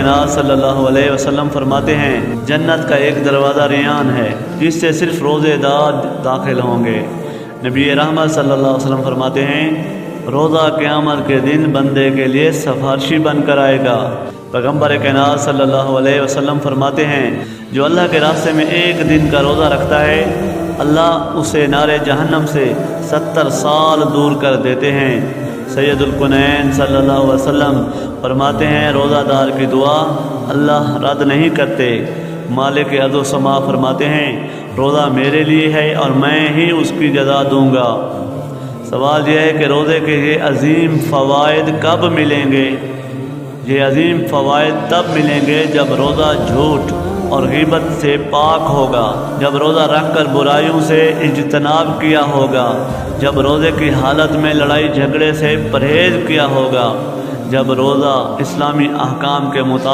کائنات صلی اللہ علیہ وسلم فرماتے ہیں جنت کا ایک دروازہ ریان ہے جس سے صرف روزے دار داخل ہوں گے۔ نبی رحمت صلی اللہ علیہ وسلم فرماتے ہیں روزہ قیامت کے دن بندے کے لیے سفارشی بن کر آئے گا۔ پیغمبر کائنات صلی اللہ علیہ وسلم فرماتے ہیں جو اللہ کے راستے میں ایک دن کا روزہ رکھتا ہے اللہ اسے نار جہنم سے 70 سال دور کر دیتے ہیں۔ سید الکونین صلی اللہ علیہ وسلم فرماتے ہیں روزہ دار کی دعا اللہ رد نہیں کرتے۔ مالک ارض و سما فرماتے ہیں روزہ میرے لیے ہے اور میں ہی اس کی جزا دوں گا۔ سوال یہ ہے کہ روزے کے یہ عظیم فوائد کب ملیں گے؟ یہ عظیم فوائد تب ملیں گے جب روزہ جھوٹ اور غیبت سے پاک ہوگا، جب روزہ رکھ کر برائیوں سے اجتناب کیا ہوگا، جب روزے کی حالت میں لڑائی جھگڑے سے پرہیز کیا ہوگا، جب روزہ اسلامی احکام کے مطابق